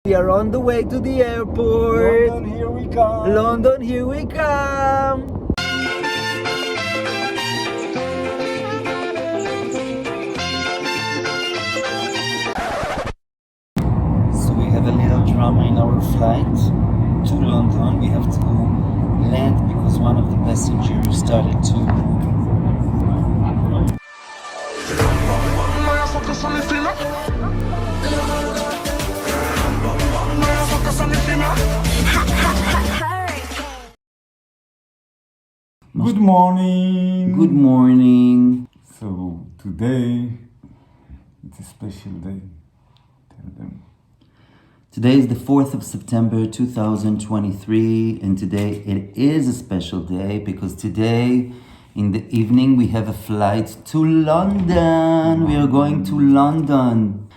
We are on the way to the airport. London, here we come. London, here we come. So we have a little drama in our flight to London. We have to land because one of the passengers started to Good morning. Good morning. So today it's a special day. Tell them. Today is the 4th of September 2023, and today it is a special day because today in the evening we have a flight to London. We are going to London.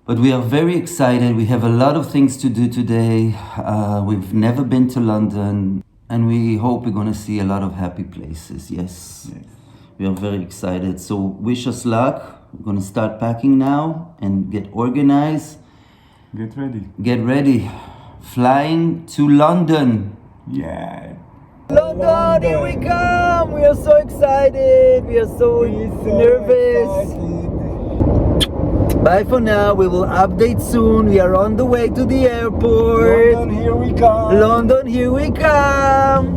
But we are very excited. We have a lot of things to do today. We've never been to London, and we hope we're going to see a lot of happy places. Yes. We are very excited. So wish us luck. We're going to start packing now and get organized. Get ready. Get ready. Flying to London. Yeah. London, here we come. We are so excited. We are so nervous. Bye for now. We will update soon. We are on the way to the airport. London, here we come. London, here we come.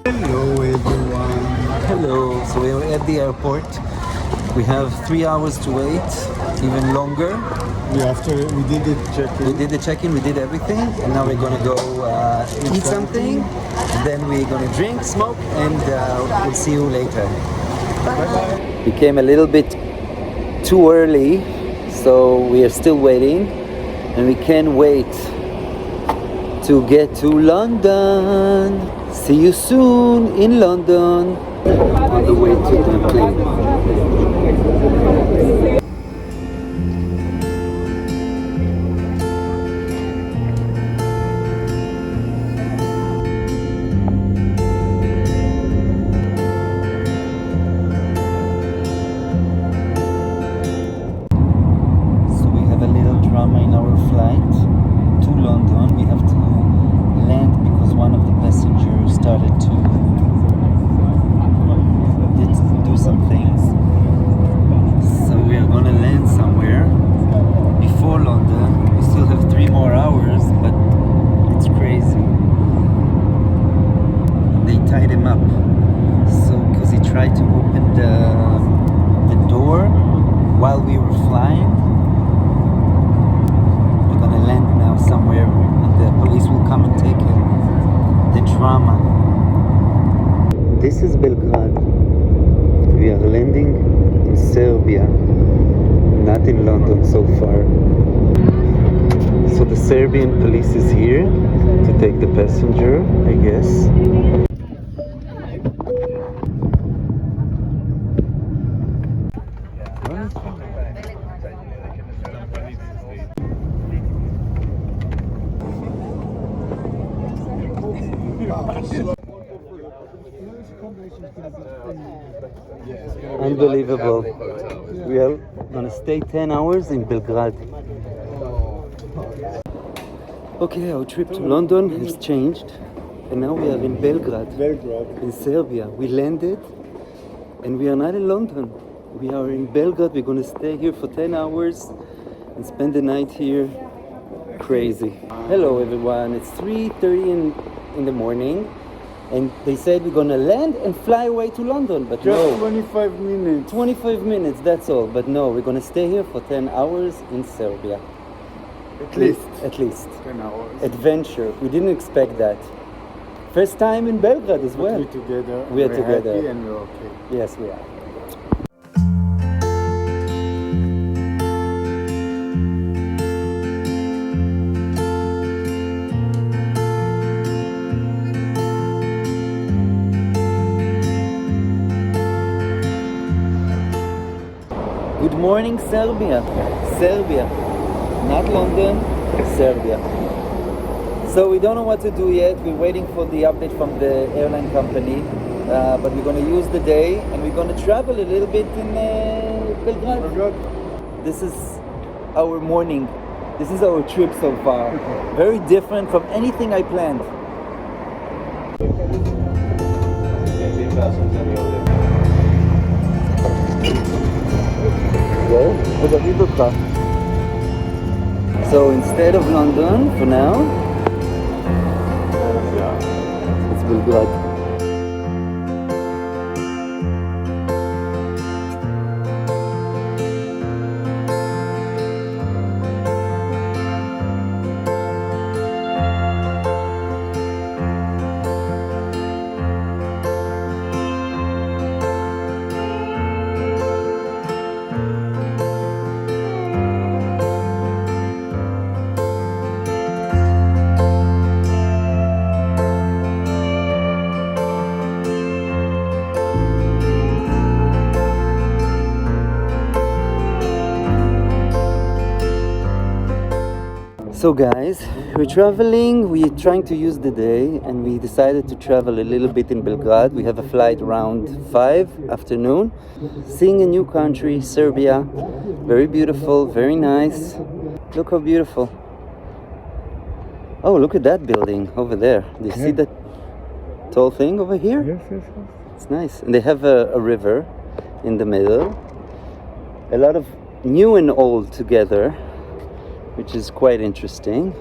Hello, everyone. Hello. So we are at the airport. We have 3 hours to wait, even longer. We did the check-in. We did the check-in, we did everything, and now we're gonna go eat something. Then we're gonna drink, smoke, and we'll see you later. Bye-bye. We came a little bit too early, so we are still waiting, and we can't wait to get to London. See you soon in London. On the way to the plane. In our flight to London, we have to land because one of the passengers started to do some things. So we are gonna land somewhere before London. We still have 3 more hours, but it's crazy. They tied him up. So because he tried to open the door while we were flying. Land now somewhere, and the police will come and take him. The drama. This is Belgrade. We are landing in Serbia, not in London so far. So the Serbian police is here to take the passenger, I guess. Unbelievable. We are gonna stay 10 hours in Belgrade. Okay, our trip to London has changed, and now we are in Belgrade, in Serbia. We landed, and we are not in London. We are in Belgrade. We're gonna stay here for 10 hours and spend the night here. Crazy. Hello everyone, it's 3:30 in the morning, and they said we're gonna land and fly away to London, but Just no. 25 minutes. 25 minutes, that's all. But no, we're gonna stay here for 10 hours in Serbia. At least. At least. 10 hours. Adventure. We didn't expect that. First time in Belgrade as well. We're together. We are together. Happy and we're okay. Yes, we are. Good morning, Serbia. Serbia. Not London, Serbia. So we don't know what to do yet. We're waiting for the update from the airline company. But we're going to use the day and we're going to travel a little bit in Belgrade. This is our morning This is our trip so far. Very different from anything I planned. So instead of London, for now, it's Belgrade. So guys, we're traveling, we're trying to use the day, and we decided to travel a little bit in Belgrade. We have a flight around 5 afternoon, seeing a new country, Serbia. Very beautiful, very nice. Look how beautiful. Oh, look at that building over there. Do you see that tall thing over here? Yes, yes, yes. It's nice. And they have a river in the middle. A lot of new and old together, which is quite interesting.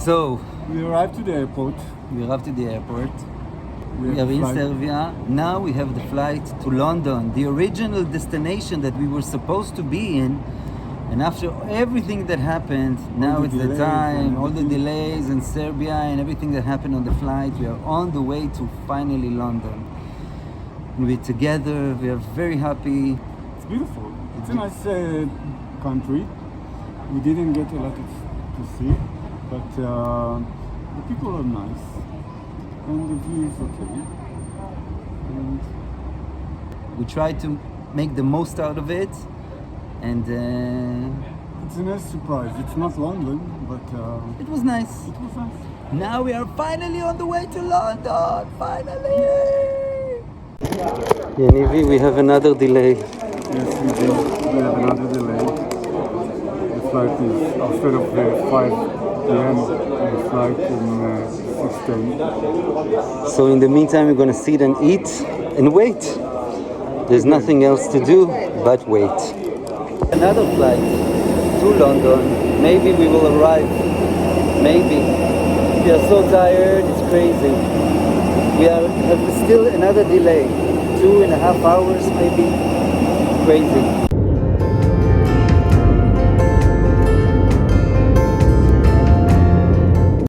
So, We arrived to the airport. we arrived to the airport. We We have are a in flight. Serbia. Now we have the flight to London, the original destination that we were supposed to be in. And after everything that happened, now the it's the delays time, and all the everything. delays in Serbia and everything that happened on the flight. We are on the way to finally London. And we're together, we are very happy. It's beautiful. It's a nice country. We didn't get a lot to see, but the people are nice and the view is okay. And We try to make the most out of it. And it's a nice surprise. It's not London, but it was nice. it was nice. Now we are finally on the way to London. Finally! Yanivi, we have another delay. Yes, we did. We have another delay. The flight is instead of 5 p.m. The flight in 6:10. So in the meantime, we're gonna sit and eat and wait. There's nothing else to do but wait. Another flight to London. Maybe we will arrive. Maybe. We are so tired, it's crazy. We have still another delay. 2.5 hours maybe. Crazy.